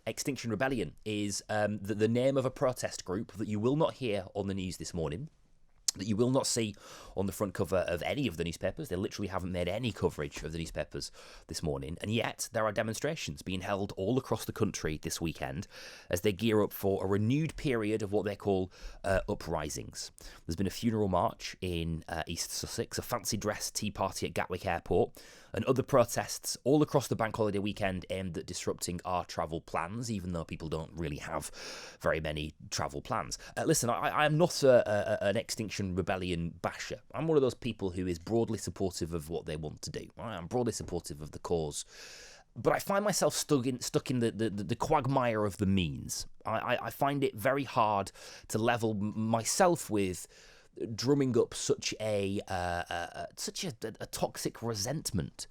Extinction Rebellion is the name of a protest group that you will not hear on the news this morning, that you will not see on the front cover of any of the newspapers. They literally haven't made any coverage of the newspapers this morning, and yet there are demonstrations being held all across the country this weekend as they gear up for a renewed period of what they call uprisings. There's been a funeral march in East Sussex, a fancy dress tea party at Gatwick Airport, and other protests all across the bank holiday weekend aimed at disrupting our travel plans, even though people don't really have very many travel plans. Listen, I am not an Extinction Rebellion basher. I'm one of those people who is broadly supportive of what they want to do. I'm broadly supportive of the cause. But I find myself stuck in the quagmire of the means. I find it very hard to level myself with drumming up such a toxic resentment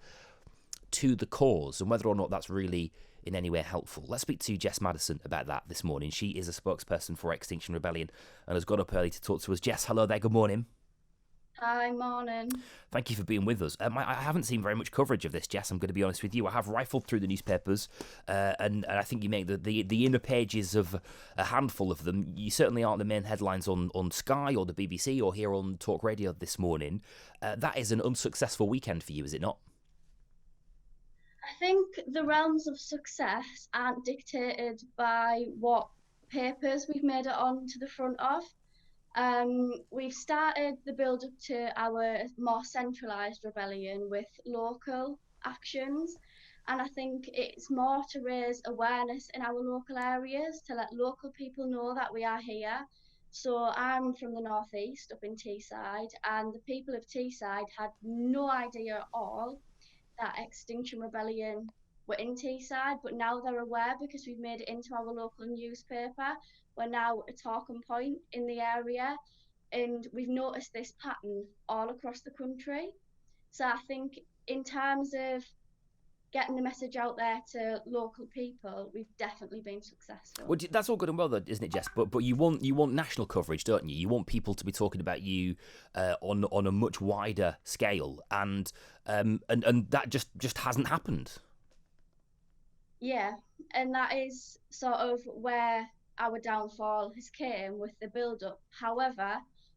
to the cause, and whether or not that's really in any way helpful. Let's speak to Jess Maddison about that this morning. She is a spokesperson for Extinction Rebellion and has got up early to talk to us. Jess, hello there, good morning. Hi, morning. Thank you for being with us. I haven't seen very much coverage of this, Jess, I'm going to be honest with you. I have rifled through the newspapers, and I think you make the inner pages of a handful of them. You certainly aren't the main headlines on Sky or the BBC or here on talkRADIO this morning. That is an unsuccessful weekend for you, is it not? I think the realms of success aren't dictated by what papers we've made it on to the front of. We've started the build-up to our more centralised rebellion with local actions, and I think it's more to raise awareness in our local areas, to let local people know that we are here. So I'm from the northeast, up in Teesside, and the people of Teesside had no idea at all that Extinction Rebellion were in Teesside, but now they're aware because we've made it into our local newspaper. We're now a talking point in the area, and we've noticed this pattern all across the country. So I think in terms of getting the message out there to local people, we've definitely been successful. Well, that's all good and well, though, isn't it, Jess? But you want national coverage, don't you? You want people to be talking about you on a much wider scale, and that just hasn't happened. Yeah, and that is sort of where our downfall has came with the build-up. However,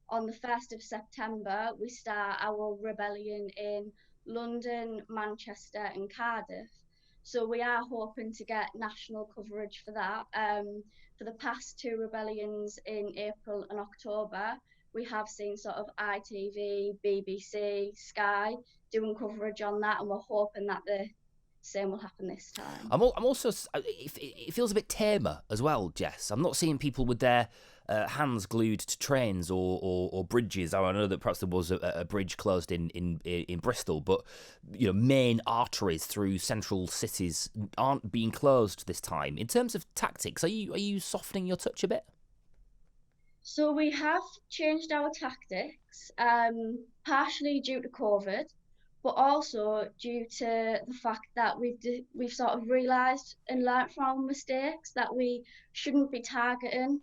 on the 1st of September, we start our rebellion in London, Manchester and Cardiff. So we are hoping to get national coverage for that. For the past two rebellions in April and October, we have seen sort of ITV, BBC, Sky doing coverage on that, and we're hoping that the same will happen this time. I'm also, it feels a bit tamer as well, Jess. I'm not seeing people with their hands glued to trains or bridges. I know that perhaps there was a bridge closed in Bristol, but main arteries through central cities aren't being closed this time. In terms of tactics, are you softening your touch a bit? So we have changed our tactics, partially due to COVID, but also due to the fact that we've sort of realised and learnt from our mistakes that we shouldn't be targeting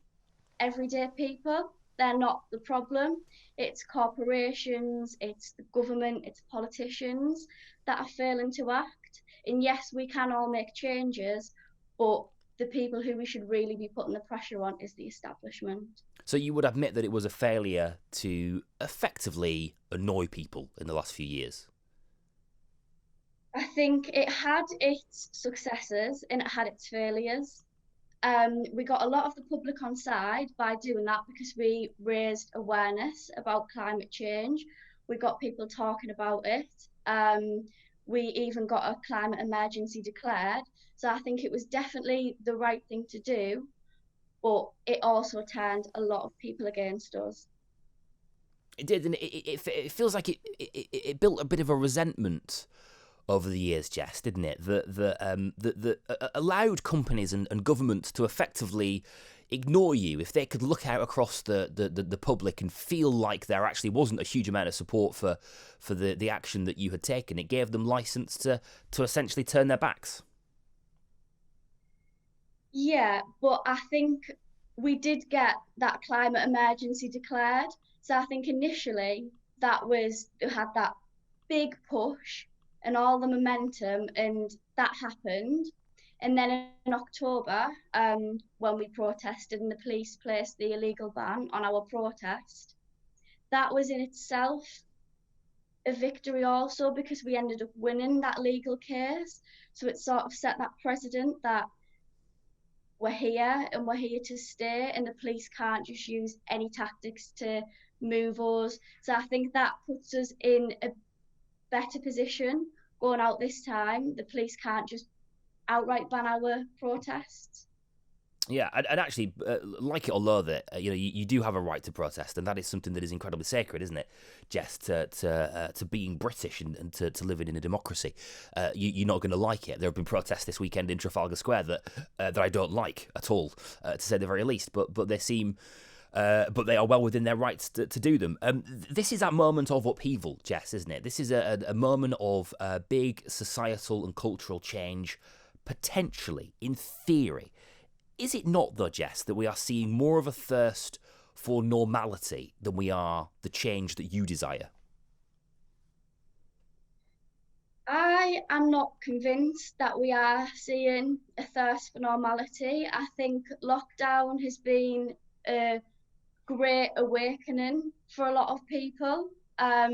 everyday people. They're not the problem. It's corporations, it's the government, it's politicians that are failing to act. And yes, we can all make changes, but the people who we should really be putting the pressure on is the establishment. So you would admit that it was a failure to effectively annoy people in the last few years? I think it had its successes and it had its failures. We got a lot of the public on side by doing that because we raised awareness about climate change. We got people talking about it. We even got a climate emergency declared. So I think it was definitely the right thing to do, but it also turned a lot of people against us. It did, and it feels like it built a bit of a resentment over the years, Jess, didn't it? That allowed companies and governments to effectively ignore you if they could look out across the public and feel like there actually wasn't a huge amount of support for the action that you had taken. It gave them license to essentially turn their backs. Yeah, but I think we did get that climate emergency declared. So I think initially had that big push and all the momentum, and that happened. And then in October, when we protested and the police placed the illegal ban on our protest, that was in itself a victory also, because we ended up winning that legal case. So it sort of set that precedent that we're here and we're here to stay, and the police can't just use any tactics to move us. So I think that puts us in a better position going out this time. The police can't just outright ban our protests. Yeah, and actually, like it or loathe it, you do have a right to protest, and that is something that is incredibly sacred, isn't it, Jess? To being British and to living in a democracy, you're not going to like it. There have been protests this weekend in Trafalgar Square that I don't like at all, to say the very least. But they seem. But they are well within their rights to do them. This is that moment of upheaval, Jess, isn't it? This is a moment of big societal and cultural change, potentially, in theory. Is it not, though, Jess, that we are seeing more of a thirst for normality than we are the change that you desire? I am not convinced that we are seeing a thirst for normality. I think lockdown has been a great awakening for a lot of people. A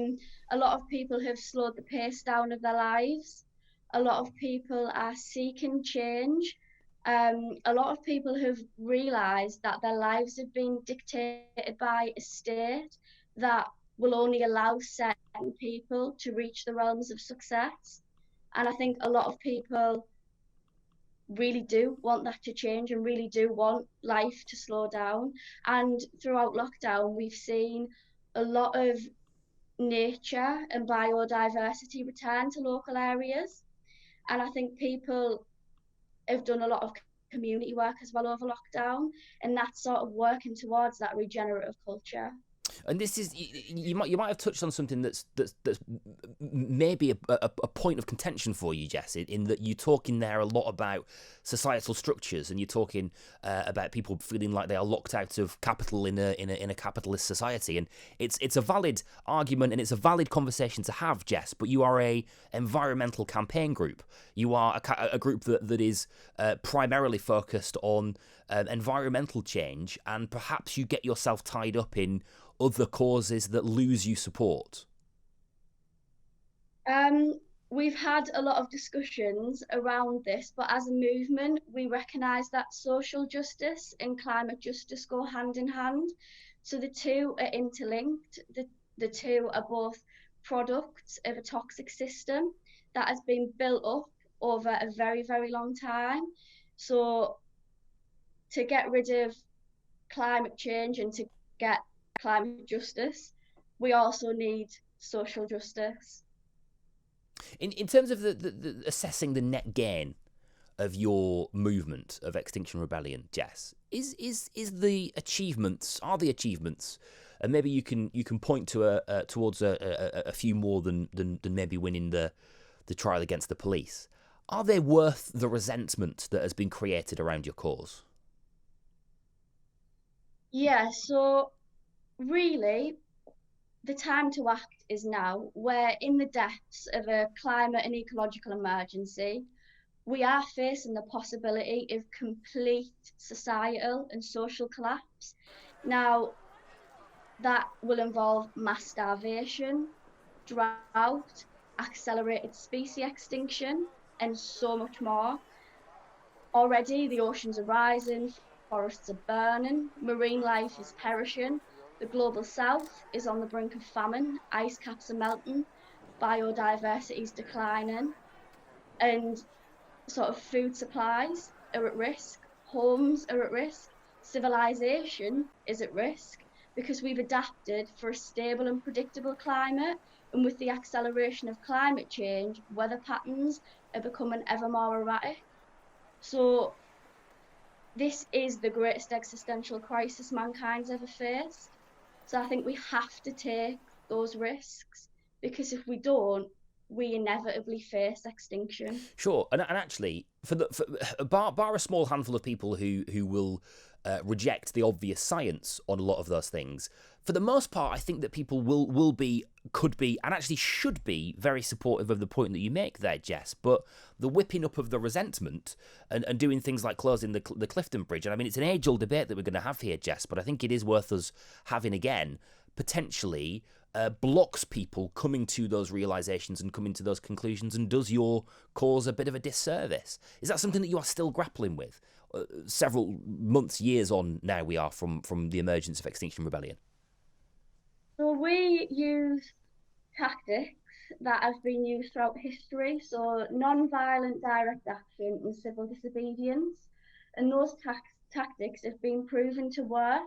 lot of people have slowed the pace down of their lives. A lot of people are seeking change. A lot of people have realised that their lives have been dictated by a state that will only allow certain people to reach the realms of success. And I think a lot of people really do want that to change and really do want life to slow down. And throughout lockdown, we've seen a lot of nature and biodiversity return to local areas. And I think people have done a lot of community work as well over lockdown, and that's sort of working towards that regenerative culture. And this is you might have touched on something that's maybe a point of contention for you, Jess, in that you're talking there a lot about societal structures, and you're talking about people feeling like they are locked out of capital in a capitalist society, and it's a valid argument and it's a valid conversation to have, Jess. But you are a environmental campaign group. You are a group that is primarily focused on environmental change, and perhaps you get yourself tied up in other causes that lose you support. We've had a lot of discussions around this, but as a movement, we recognise that social justice and climate justice go hand in hand. So the two are interlinked. The two are both products of a toxic system that has been built up over a very, very long time. So to get rid of climate change and to get climate justice, we also need social justice. In terms of the assessing the net gain of your movement of Extinction Rebellion, Jess, is the achievements, and maybe you can point to towards a few more than maybe winning the trial against the police. Are they worth the resentment that has been created around your cause? Yeah, so really, the time to act is now. We're in the depths of a climate and ecological emergency. We are facing the possibility of complete societal and social collapse. Now, that will involve mass starvation, drought, accelerated species extinction, and so much more. Already, the oceans are rising, forests are burning, marine life is perishing. The global south is on the brink of famine, ice caps are melting, biodiversity is declining, and sort of food supplies are at risk, homes are at risk, civilization is at risk, because we've adapted for a stable and predictable climate, and with the acceleration of climate change, weather patterns are becoming ever more erratic. So this is the greatest existential crisis mankind's ever faced. So I think we have to take those risks, because if we don't, we inevitably face extinction. Sure, and actually, for bar a small handful of people who will reject the obvious science on a lot of those things, for the most part, I think that people will be, could be, and actually should be very supportive of the point that you make there, Jess. But the whipping up of the resentment and doing things like closing the Clifton Bridge, and I mean, it's an age-old debate that we're going to have here, Jess, but I think it is worth us having again, potentially blocks people coming to those realizations and coming to those conclusions, and does your cause a bit of a disservice. Is that something that you are still grappling with? Several months, years on now we are from the emergence of Extinction Rebellion. So we use tactics that have been used throughout history, so non-violent direct action and civil disobedience, and those tactics have been proven to work.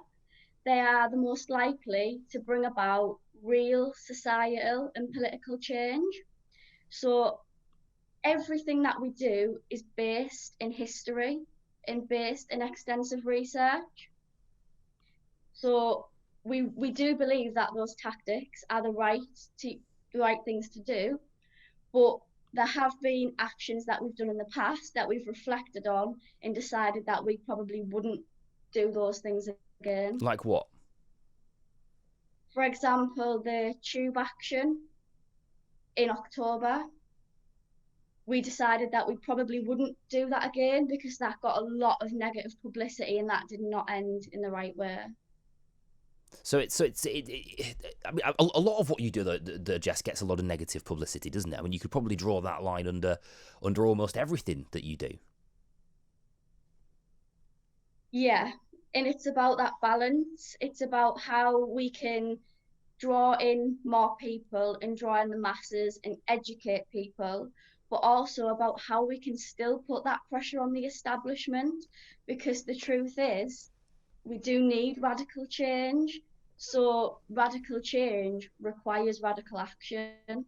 They are the most likely to bring about real societal and political change. So everything that we do is based in history and based in extensive research. So we do believe that those tactics are the right things to do, but there have been actions that we've done in the past that we've reflected on and decided that we probably wouldn't do those things again. Like what? For example, the tube action in October. We decided that we probably wouldn't do that again because that got a lot of negative publicity and that did not end in the right way. So I mean, a lot of what you do, the Jess, gets a lot of negative publicity, doesn't it? I mean, you could probably draw that line under almost everything that you do. Yeah, and it's about that balance. It's about how we can draw in more people and draw in the masses and educate people, but also about how we can still put that pressure on the establishment, because the truth is we do need radical change. So radical change requires radical action.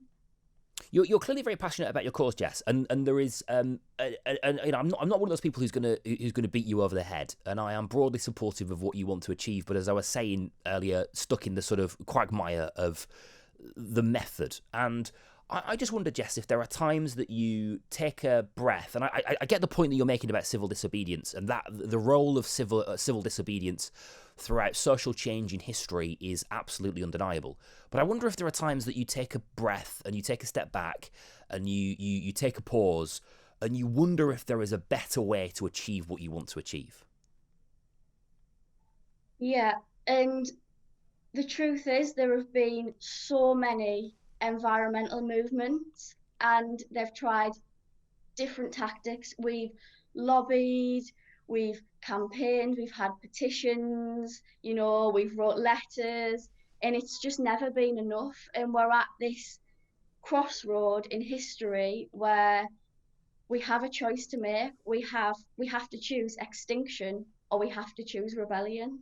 You're clearly very passionate about your cause, Jess, and there is and you know, I'm not one of those people who's gonna beat you over the head, and I am broadly supportive of what you want to achieve. But as I was saying earlier, stuck in the sort of quagmire of the method, and I just wonder, Jess, if there are times that you take a breath, and I get the point that you're making about civil disobedience, and that the role of civil disobedience throughout social change in history is absolutely undeniable. But I wonder if there are times that you take a breath and you take a step back and you take a pause and you wonder if there is a better way to achieve what you want to achieve. Yeah, and the truth is there have been so many environmental movements and they've tried different tactics. We've lobbied, we've campaigned, we've had petitions, we've wrote letters, and it's just never been enough. And we're at this crossroad in history where we have a choice to make. We have to choose extinction or we have to choose rebellion.